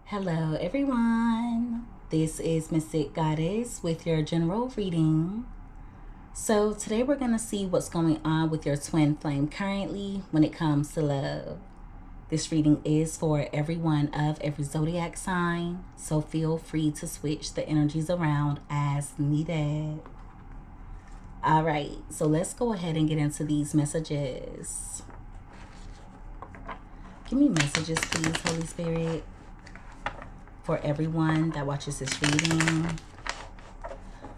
Hello everyone, this is Mystic Goddess with your general reading. So today we're going to see what's going on with your twin flame currently when it comes to love. This reading is for everyone of every zodiac sign, so feel free to switch the energies around as needed. Alright, so let's go ahead and get into these messages. Give me messages please, Holy Spirit, for everyone that watches this reading.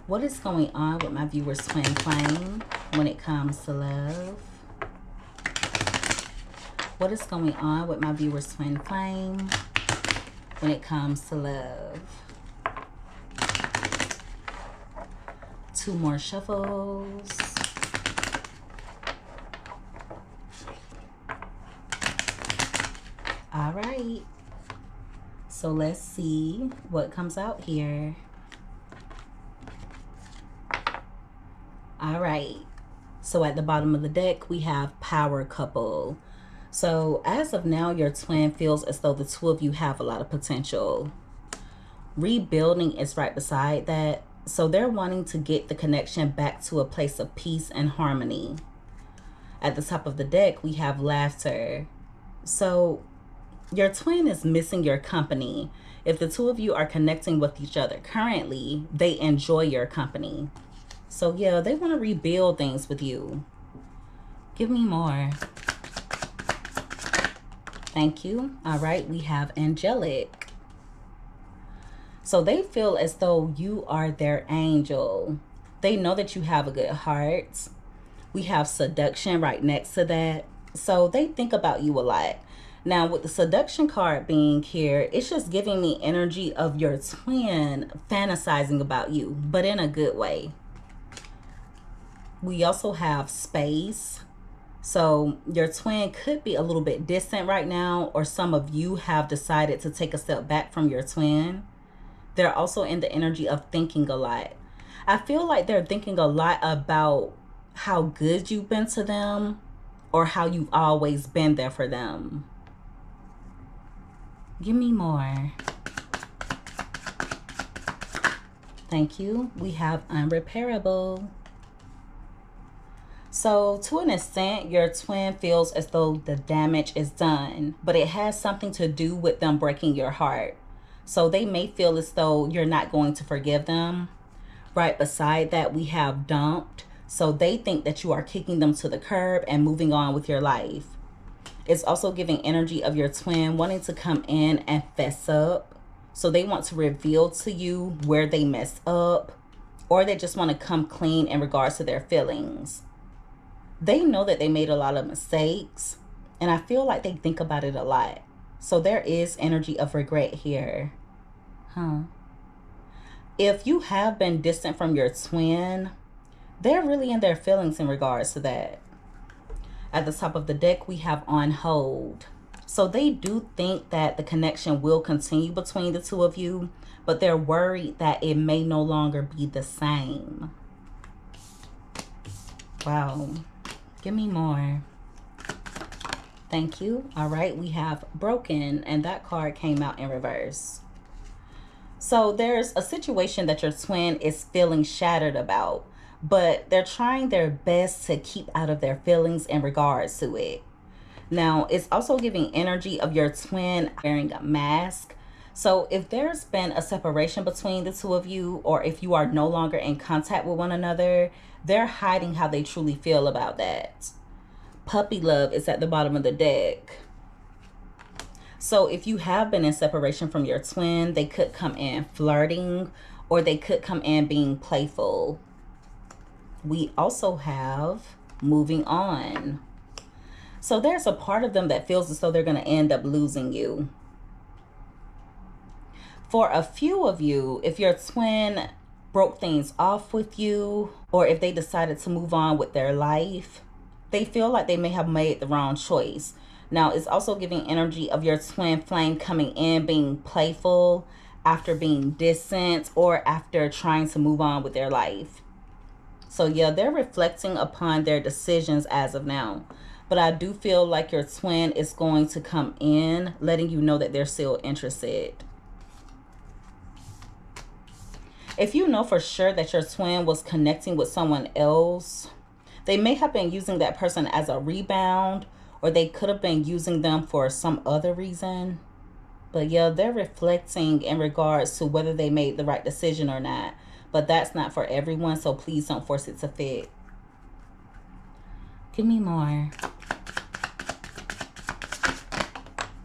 What is going on with my viewers' twin flame when it comes to love? What is going on with my viewers' twin flame when it comes to love? 2 more shuffles. All right. So let's see what comes out here. All right. So at the bottom of the deck, we have power couple. So as of now, your twin feels as though the two of you have a lot of potential. Rebuilding is right beside that. So they're wanting to get the connection back to a place of peace and harmony. At the top of the deck, we have laughter. So your twin is missing your company. If the two of you are connecting with each other currently, they enjoy your company. So yeah, they want to rebuild things with you. Give me more. Thank you. All right, we have angelic. So they feel as though you are their angel. They know that you have a good heart. We have seduction right next to that. So they think about you a lot. Now, with the seduction card being here, it's just giving me energy of your twin fantasizing about you, but in a good way. We also have space. So your twin could be a little bit distant right now, or some of you have decided to take a step back from your twin. They're also in the energy of thinking a lot. I feel like they're thinking a lot about how good you've been to them or how you've always been there for them. Give me more. Thank you. We have unrepairable. So to an extent, your twin feels as though the damage is done, but it has something to do with them breaking your heart. So they may feel as though you're not going to forgive them. Right beside that, we have dumped. So they think that you are kicking them to the curb and moving on with your life. It's also giving energy of your twin wanting to come in and fess up. So they want to reveal to you where they messed up, or they just want to come clean in regards to their feelings. They know that they made a lot of mistakes, and I feel like they think about it a lot. So there is energy of regret here. If you have been distant from your twin, they're really in their feelings in regards to that. At the top of the deck, we have on hold. So they do think that the connection will continue between the two of you, but they're worried that it may no longer be the same. Wow. Give me more. Thank you. All right, we have broken, and that card came out in reverse. So there's a situation that your twin is feeling shattered about, but they're trying their best to keep out of their feelings in regards to it. Now, it's also giving energy of your twin wearing a mask. So if there's been a separation between the two of you, or if you are no longer in contact with one another, they're hiding how they truly feel about that. Puppy love is at the bottom of the deck. So if you have been in separation from your twin, they could come in flirting, or they could come in being playful. We also have moving on. So there's a part of them that feels as though they're going to end up losing you. For a few of you, if your twin broke things off with you, or if they decided to move on with their life, they feel like they may have made the wrong choice. Now, it's also giving energy of your twin flame coming in being playful after being distant, or after trying to move on with their life. So yeah, they're reflecting upon their decisions as of now. But I do feel like your twin is going to come in letting you know that they're still interested. If you know for sure that your twin was connecting with someone else, they may have been using that person as a rebound, or they could have been using them for some other reason. But yeah, they're reflecting in regards to whether they made the right decision or not. But that's not for everyone, so please don't force it to fit. Give me more.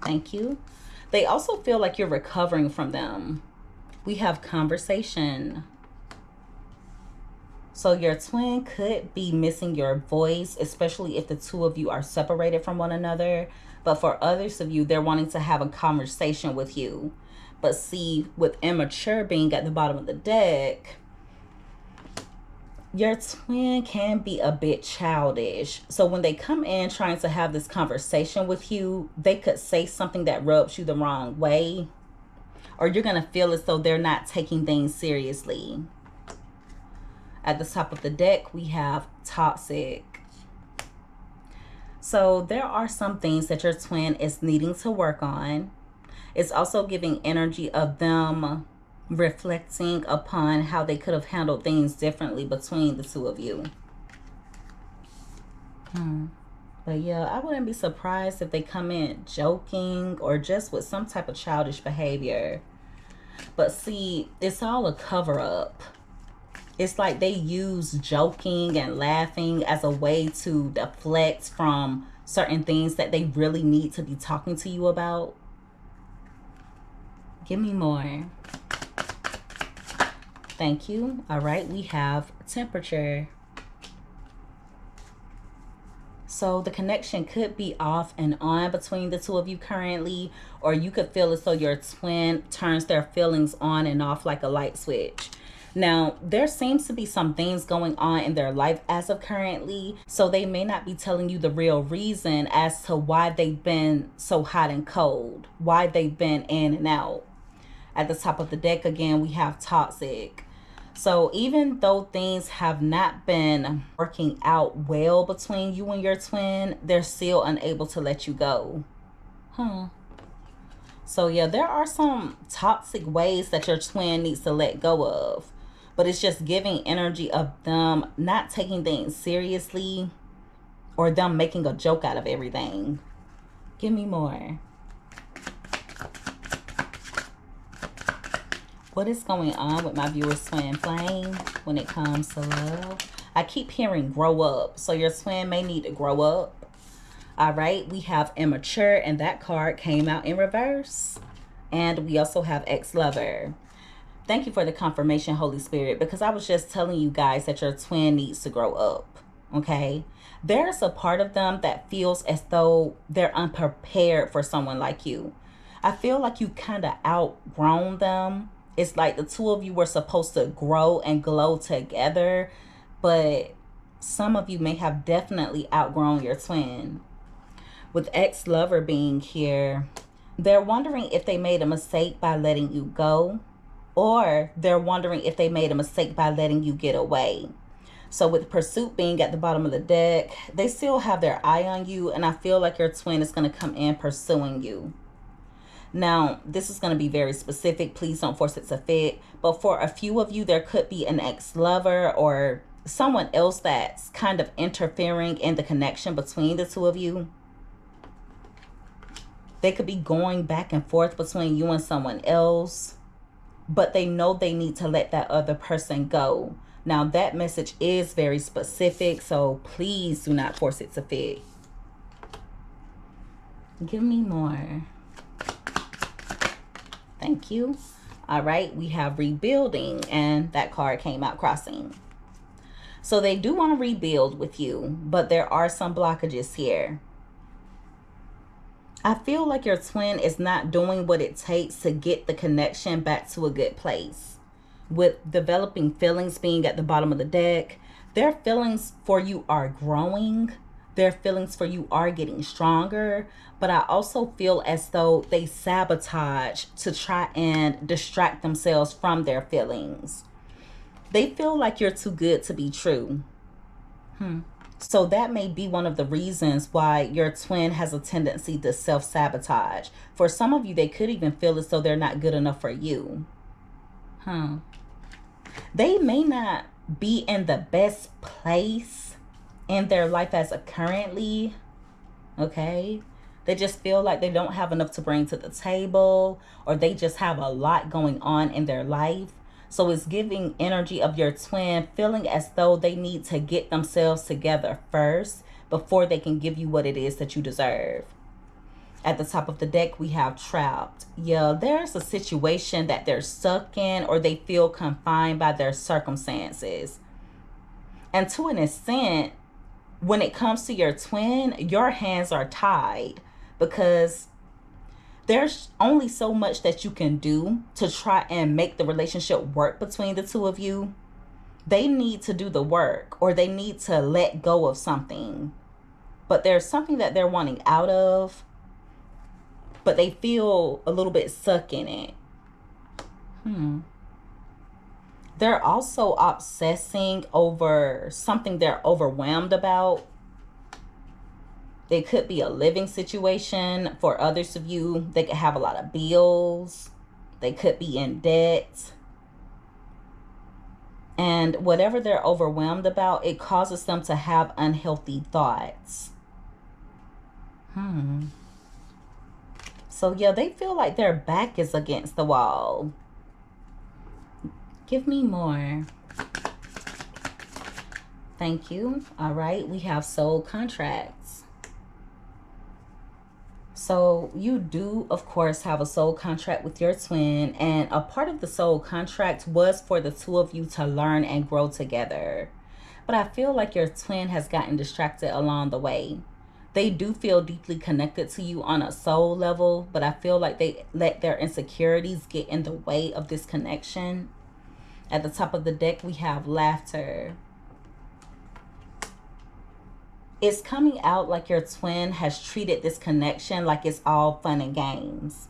Thank you. They also feel like you're recovering from them. We have conversation. So your twin could be missing your voice, especially if the two of you are separated from one another. But for others of you, they're wanting to have a conversation with you. But see, with immature being at the bottom of the deck, your twin can be a bit childish. So when they come in trying to have this conversation with you, they could say something that rubs you the wrong way, or you're going to feel as though they're not taking things seriously. At the top of the deck, we have toxic. So there are some things that your twin is needing to work on. It's also giving energy of them reflecting upon how they could have handled things differently between the two of you. But yeah, I wouldn't be surprised if they come in joking or just with some type of childish behavior. But see, it's all a cover-up. It's like they use joking and laughing as a way to deflect from certain things that they really need to be talking to you about. Give me more. Thank you. All right, we have temperature. So the connection could be off and on between the two of you currently, or you could feel as though your twin turns their feelings on and off like a light switch. Now, there seems to be some things going on in their life as of currently, so they may not be telling you the real reason as to why they've been so hot and cold, why they've been in and out. At the top of the deck, again, we have toxic. So even though things have not been working out well between you and your twin, they're still unable to let you go. So yeah, there are some toxic ways that your twin needs to let go of. But it's just giving energy of them not taking things seriously or them making a joke out of everything. Give me more. What is going on with my viewer's twin flame when it comes to love? I keep hearing grow up. So your twin may need to grow up. All right, we have immature, and that card came out in reverse. And we also have ex-lover. Thank you for the confirmation, Holy Spirit, because I was just telling you guys that your twin needs to grow up, okay? There's a part of them that feels as though they're unprepared for someone like you. I feel like you kind of outgrown them. It's like the two of you were supposed to grow and glow together, but some of you may have definitely outgrown your twin. With ex-lover being here, they're wondering if they made a mistake by letting you go, or they're wondering if they made a mistake by letting you get away. So with pursuit being at the bottom of the deck, they still have their eye on you, and I feel like your twin is going to come in pursuing you. Now, this is going to be very specific. Please don't force it to fit. But for a few of you, there could be an ex-lover or someone else that's kind of interfering in the connection between the two of you. They could be going back and forth between you and someone else, but they know they need to let that other person go. Now, that message is very specific, so please do not force it to fit. Give me more. Thank you. All right, we have rebuilding, and that card came out crossing. So they do want to rebuild with you, but there are some blockages here. I feel like your twin is not doing what it takes to get the connection back to a good place. With developing feelings being at the bottom of the deck, their feelings for you are growing. Their feelings for you are getting stronger. But I also feel as though they sabotage to try and distract themselves from their feelings. They feel like you're too good to be true. So that may be one of the reasons why your twin has a tendency to self-sabotage. For some of you, they could even feel as though they're not good enough for you. They may not be in the best place in their life as a currently, okay? They just feel like they don't have enough to bring to the table, or they just have a lot going on in their life. So it's giving energy of your twin feeling as though they need to get themselves together first before they can give you what it is that you deserve. At the top of the deck, we have trapped. Yeah, there's a situation that they're stuck in, or they feel confined by their circumstances. And to an extent, when it comes to your twin, your hands are tied, because there's only so much that you can do to try and make the relationship work between the two of you. They need to do the work, or they need to let go of something. But there's something that they're wanting out of, but they feel a little bit stuck in it. They're also obsessing over something they're overwhelmed about. It could be a living situation for others of you. They could have a lot of bills. They could be in debt. And whatever they're overwhelmed about, it causes them to have unhealthy thoughts. So yeah, they feel like their back is against the wall. Give me more. Thank you. All right, we have soul contracts. So you do, of course, have a soul contract with your twin, and a part of the soul contract was for the two of you to learn and grow together. But I feel like your twin has gotten distracted along the way. They do feel deeply connected to you on a soul level, but I feel like they let their insecurities get in the way of this connection. At the top of the deck, we have laughter. It's coming out like your twin has treated this connection like it's all fun and games.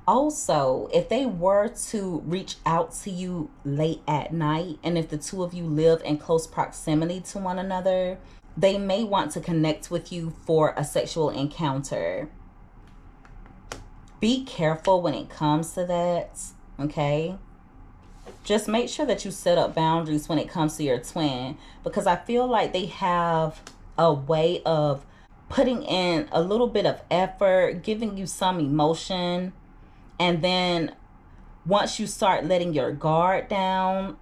Also, if they were to reach out to you late at night, and if the two of you live in close proximity to one another, they may want to connect with you for a sexual encounter. Be careful when it comes to that, okay? Just make sure that you set up boundaries when it comes to your twin, because I feel like they have a way of putting in a little bit of effort, giving you some emotion, and then once you start letting your guard down,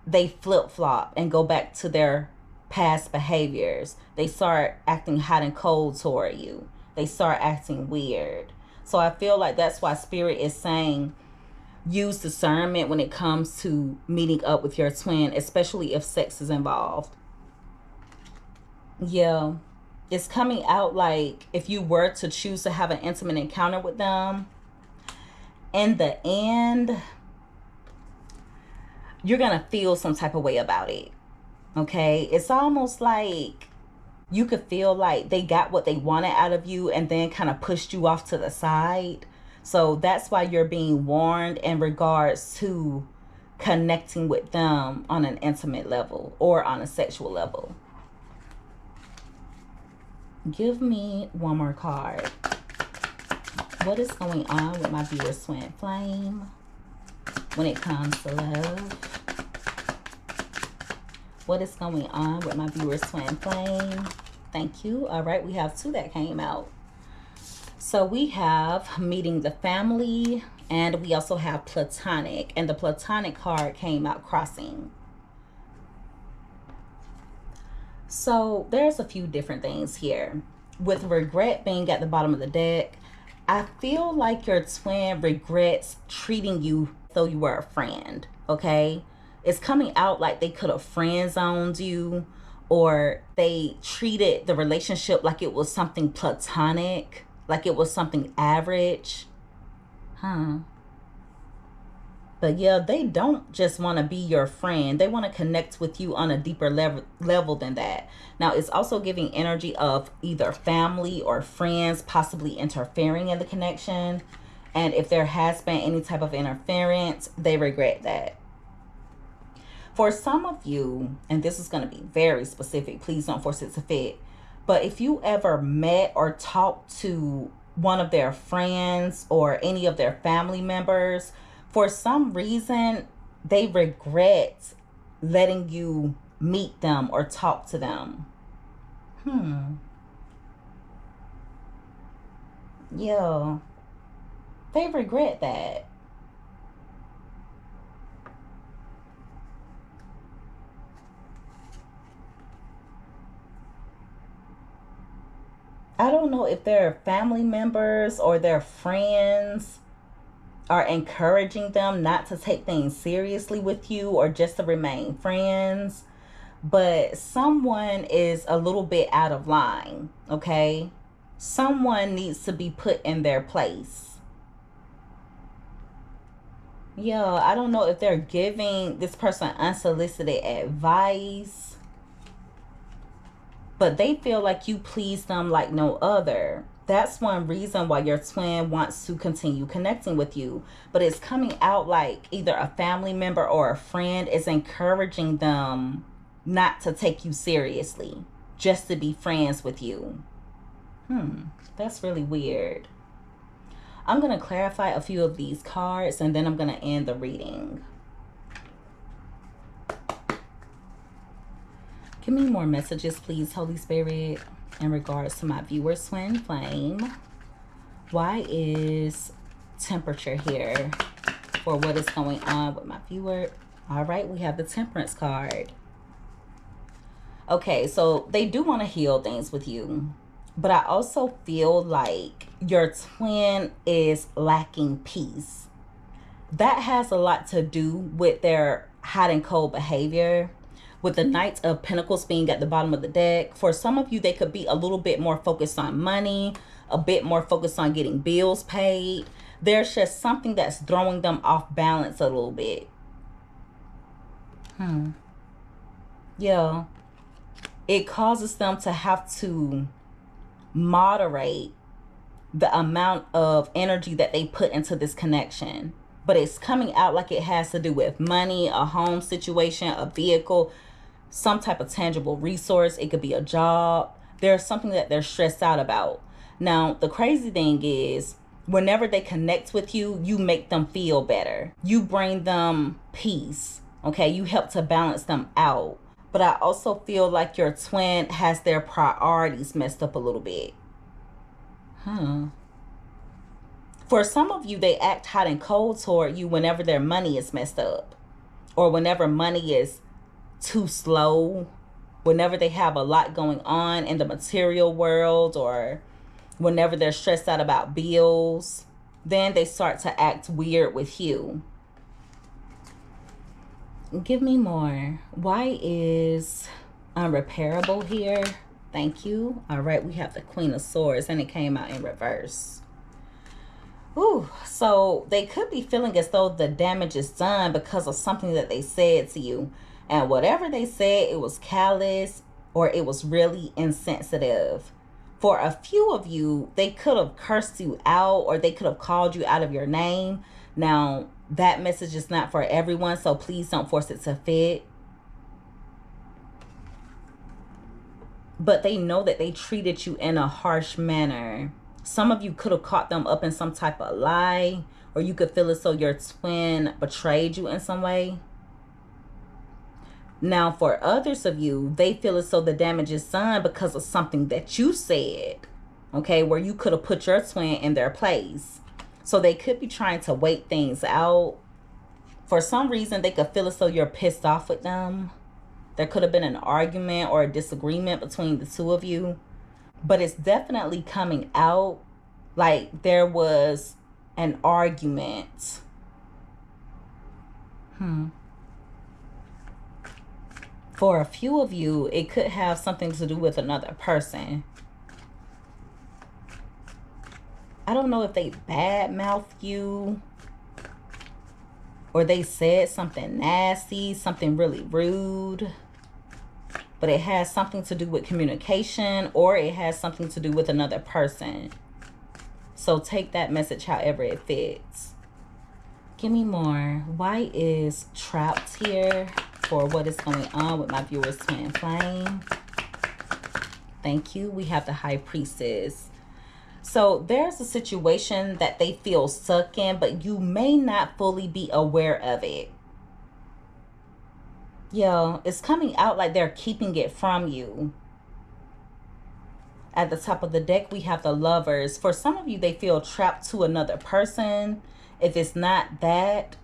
they flip-flop and go back to their past behaviors. They start acting hot and cold toward you. They start acting weird. So I feel like that's why Spirit is saying use discernment when it comes to meeting up with your twin, especially if sex is involved. Yeah, it's coming out like if you were to choose to have an intimate encounter with them, in the end, you're gonna feel some type of way about it. Okay, it's almost like you could feel like they got what they wanted out of you and then kind of pushed you off to the side. So that's why you're being warned in regards to connecting with them on an intimate level or on a sexual level. Give me one more card. What is going on with my viewer's twin flame when it comes to love? What is going on with my viewer's twin flame? Thank you. All right, we have two that came out. So we have meeting the family, and we also have platonic, and the platonic card came out crossing. So there's a few different things here. With regret being at the bottom of the deck, I feel like your twin regrets treating you though you were a friend, okay? It's coming out like they could have friend zoned you, or they treated the relationship like it was something platonic, like it was something average. But yeah, they don't just want to be your friend. They want to connect with you on a deeper level than that. Now, it's also giving energy of either family or friends possibly interfering in the connection. And if there has been any type of interference, they regret that. For some of you, and this is going to be very specific, please don't force it to fit, but if you ever met or talked to one of their friends or any of their family members, for some reason, they regret letting you meet them or talk to them. Yeah, they regret that. I don't know if their family members or their friends are encouraging them not to take things seriously with you or just to remain friends, but someone is a little bit out of line, okay? Someone needs to be put in their place. Yeah, I don't know if they're giving this person unsolicited advice, but they feel like you please them like no other. That's one reason why your twin wants to continue connecting with you. But it's coming out like either a family member or a friend is encouraging them not to take you seriously, just to be friends with you. That's really weird. I'm going to clarify a few of these cards and then I'm going to end the reading. Give me more messages, please, Holy Spirit, in regards to my viewer's twin flame. Why is temperature here for what is going on with my viewer? All right, we have the Temperance card. Okay, so they do want to heal things with you, but I also feel like your twin is lacking peace. That has a lot to do with their hot and cold behavior. With the Knight of Pentacles being at the bottom of the deck, for some of you, they could be a little bit more focused on money, a bit more focused on getting bills paid. There's just something that's throwing them off balance a little bit. Yeah. It causes them to have to moderate the amount of energy that they put into this connection. But it's coming out like it has to do with money, a home situation, a vehicle, some type of tangible resource. It could be a job. There's something that they're stressed out about. Now, the crazy thing is, whenever they connect with you, you make them feel better. You bring them peace, okay? You help to balance them out. But I also feel like your twin has their priorities messed up a little bit. For some of you, they act hot and cold toward you whenever their money is messed up, or whenever money is too slow, whenever they have a lot going on in the material world, or whenever they're stressed out about bills, then they start to act weird with you. Give me more. Why is unrepairable here? Thank you. All right, we have the Queen of Swords and it came out in reverse. Ooh, so they could be feeling as though the damage is done because of something that they said to you. And whatever they said, it was callous or it was really insensitive. For a few of you, they could have cursed you out or they could have called you out of your name. Now, that message is not for everyone, so please don't force it to fit. But they know that they treated you in a harsh manner. Some of you could have caught them up in some type of lie, or you could feel as though your twin betrayed you in some way. Now, for others of you, they feel as though the damage is done because of something that you said, okay, where you could have put your twin in their place. So they could be trying to wait things out. For some reason, they could feel as though you're pissed off with them. There could have been an argument or a disagreement between the two of you. But it's definitely coming out like there was an argument. For a few of you, it could have something to do with another person. I don't know if they badmouth you or they said something nasty, something really rude. But it has something to do with communication or it has something to do with another person. So take that message however it fits. Give me more. Why is trapped here for what is going on with my viewer's twin flame? Thank you. We have the High Priestess. So there's a situation that they feel stuck in, but you may not fully be aware of it. Yeah, it's coming out like they're keeping it from you. At the top of the deck, we have the Lovers. For some of you, they feel trapped to another person. If it's not that,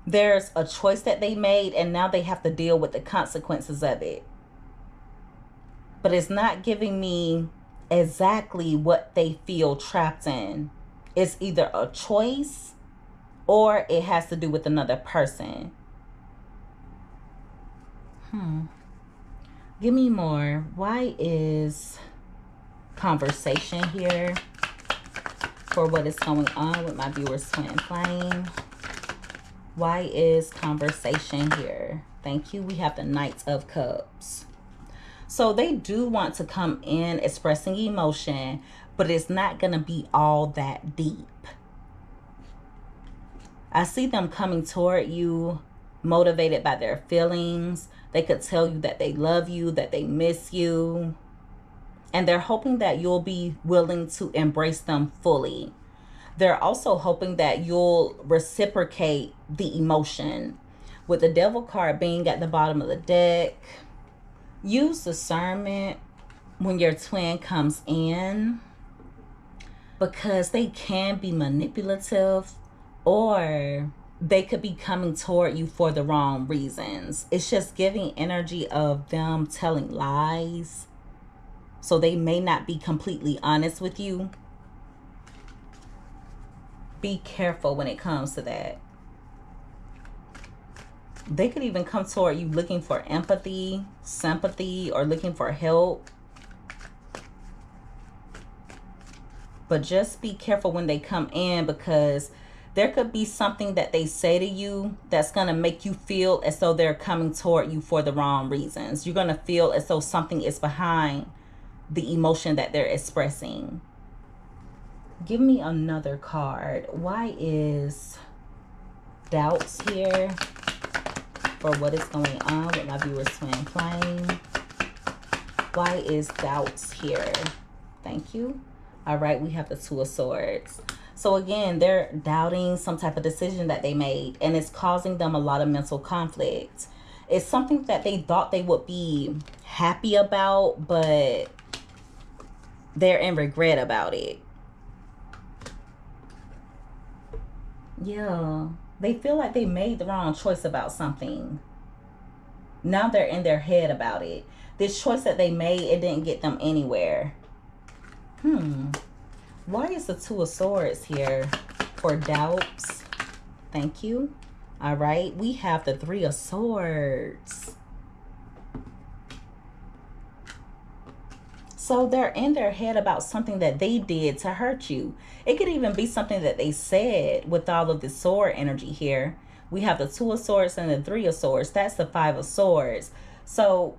there's a choice that they made and now they have to deal with the consequences of it. But it's not giving me exactly what they feel trapped in. It's either a choice or it has to do with another person. Give me more. Why is conversation here for what is going on with my viewers twin flame? Why is conversation here? Thank you. We have the Knight of Cups. So they do want to come in expressing emotion, but it's not going to be all that deep. I see them coming toward you, motivated by their feelings. They could tell you that they love you, that they miss you. And they're hoping that you'll be willing to embrace them fully. They're also hoping that you'll reciprocate the emotion. With the Devil card being at the bottom of the deck, use discernment when your twin comes in, because they can be manipulative or they could be coming toward you for the wrong reasons. It's just giving energy of them telling lies. So they may not be completely honest with you. Be careful when it comes to that. They could even come toward you looking for empathy, sympathy, or looking for help. But just be careful when they come in, because there could be something that they say to you that's going to make you feel as though they're coming toward you for the wrong reasons. You're going to feel as though something is behind the emotion that they're expressing. Give me another card. Why is doubts here for what is going on with my viewers twin flame? Why is doubts here? Thank you. All right, we have the Two of Swords. So again, they're doubting some type of decision that they made, and it's causing them a lot of mental conflict. It's something that they thought they would be happy about, but they're in regret about it. Yeah, they feel like they made the wrong choice about something. Now they're in their head about it. This choice that they made, it didn't get them anywhere. Why is the Two of Swords here for doubts? Thank you. All right, we have the Three of Swords. So they're in their head about something that they did to hurt you. It could even be something that they said with all of the sword energy here. We have the Two of Swords and the Three of Swords. That's the Five of Swords. So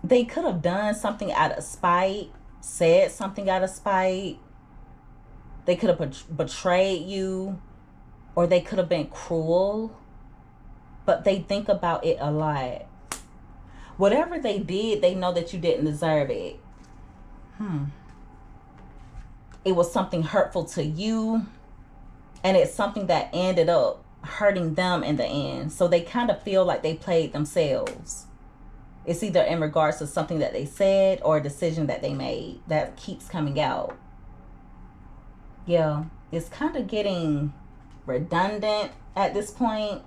they could have done something out of spite, said something out of spite. They could have betrayed you, or they could have been cruel, but they think about it a lot. Whatever they did, they know that you didn't deserve it. It was something hurtful to you, and it's something that ended up hurting them in the end. So they kind of feel like they played themselves. It's either in regards to something that they said or a decision that they made that keeps coming out. Yeah, it's kind of getting redundant at this point.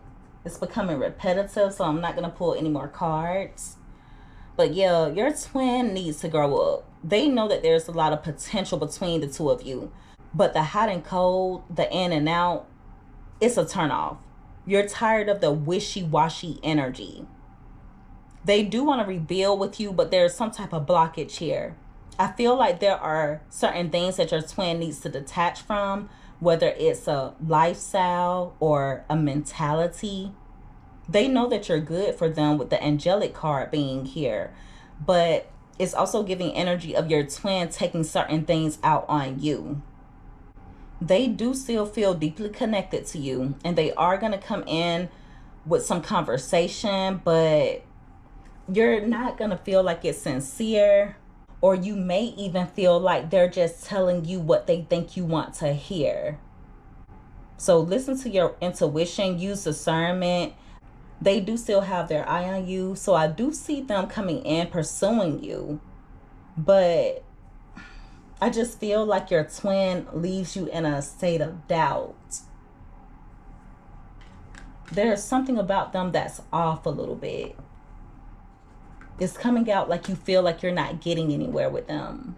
It's becoming repetitive, so I'm not going to pull any more cards. But yeah, your twin needs to grow up. They know that there's a lot of potential between the two of you. But the hot and cold, the in and out, it's a turnoff. You're tired of the wishy-washy energy. They do want to rebuild with you, but there's some type of blockage here. I feel like there are certain things that your twin needs to detach from, whether it's a lifestyle or a mentality. They know that you're good for them with the angelic card being here, but it's also giving energy of your twin taking certain things out on you. They do still feel deeply connected to you, and they are going to come in with some conversation, but you're not going to feel like it's sincere, or you may even feel like they're just telling you what they think you want to hear. So listen to your intuition, use discernment. They do still have their eye on you. So I do see them coming in, pursuing you. But I just feel like your twin leaves you in a state of doubt. There's something about them that's off a little bit. It's coming out like you feel like you're not getting anywhere with them.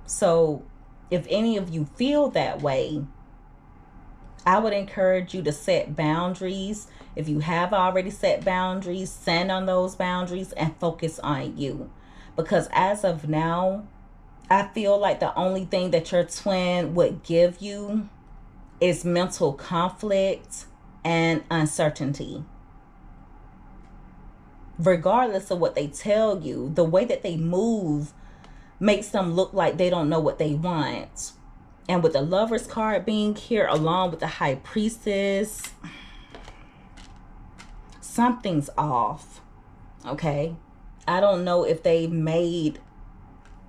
So if any of you feel that way, I would encourage you to set boundaries. If you have already set boundaries, stand on those boundaries and focus on you. Because as of now, I feel like the only thing that your twin would give you is mental conflict and uncertainty. Regardless of what they tell you, the way that they move makes them look like they don't know what they want. And with the Lovers card being here along with the High Priestess, something's off, okay? I don't know if they made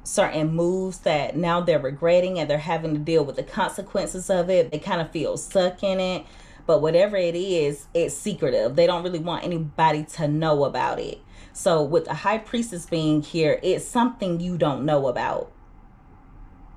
certain moves that now they're regretting and they're having to deal with the consequences of it. They kind of feel stuck in it. But whatever it is, it's secretive. They don't really want anybody to know about it. So with the High Priestess being here, it's something you don't know about.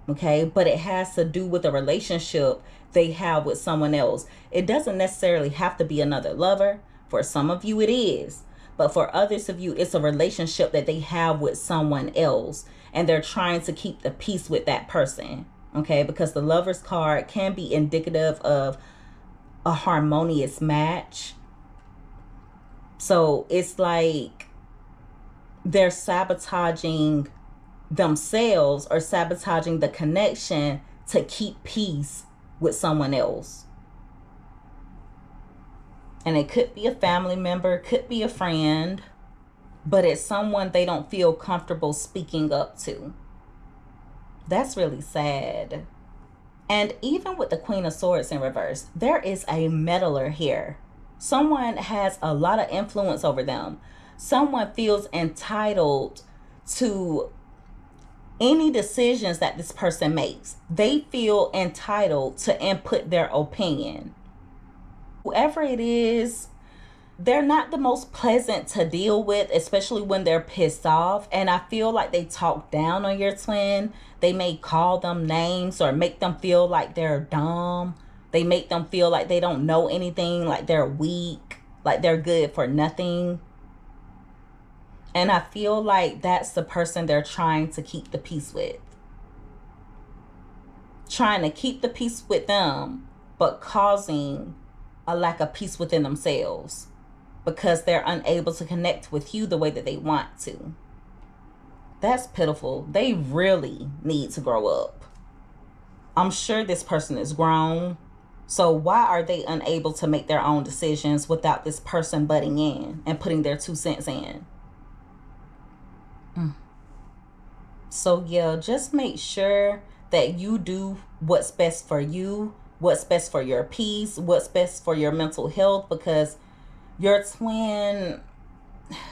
Okay, but it has to do with a relationship they have with someone else. It doesn't necessarily have to be another lover. For some of you, it is. But for others of you, it's a relationship that they have with someone else. And they're trying to keep the peace with that person. Okay, because the Lovers card can be indicative of a harmonious match. So it's like they're sabotaging themselves or sabotaging the connection to keep peace with someone else. And it could be a family member, could be a friend, but it's someone they don't feel comfortable speaking up to. That's really sad. And even with the Queen of Swords in reverse, there is a meddler here. Someone has a lot of influence over them. Someone feels entitled to any decisions that this person makes. They feel entitled to input their opinion. Whoever it is, they're not the most pleasant to deal with, especially when they're pissed off. And I feel like they talk down on your twin. They may call them names or make them feel like they're dumb. They make them feel like they don't know anything, like they're weak, like they're good for nothing. And I feel like that's the person they're trying to keep the peace with. Trying to keep the peace with them, but causing a lack of peace within themselves because they're unable to connect with you the way that they want to. That's pitiful. They really need to grow up. I'm sure this person is grown. So why are they unable to make their own decisions without this person butting in and putting their 2 cents in? So yeah, just make sure that you do what's best for you, what's best for your peace, what's best for your mental health, because your twin,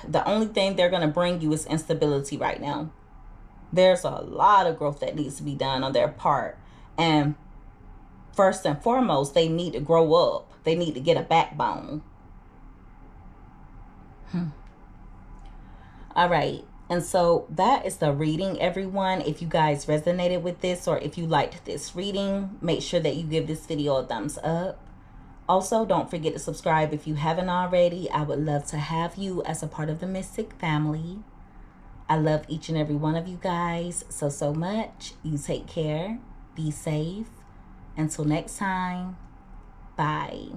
the only thing they're going to bring you is instability right now. There's a lot of growth that needs to be done on their part. And first and foremost, they need to grow up. They need to get a backbone. All right. And so that is the reading, everyone. If you guys resonated with this or if you liked this reading, make sure that you give this video a thumbs up. Also, don't forget to subscribe if you haven't already. I would love to have you as a part of the Mystic family. I love each and every one of you guys so much. You take care. Be safe. Until next time. Bye.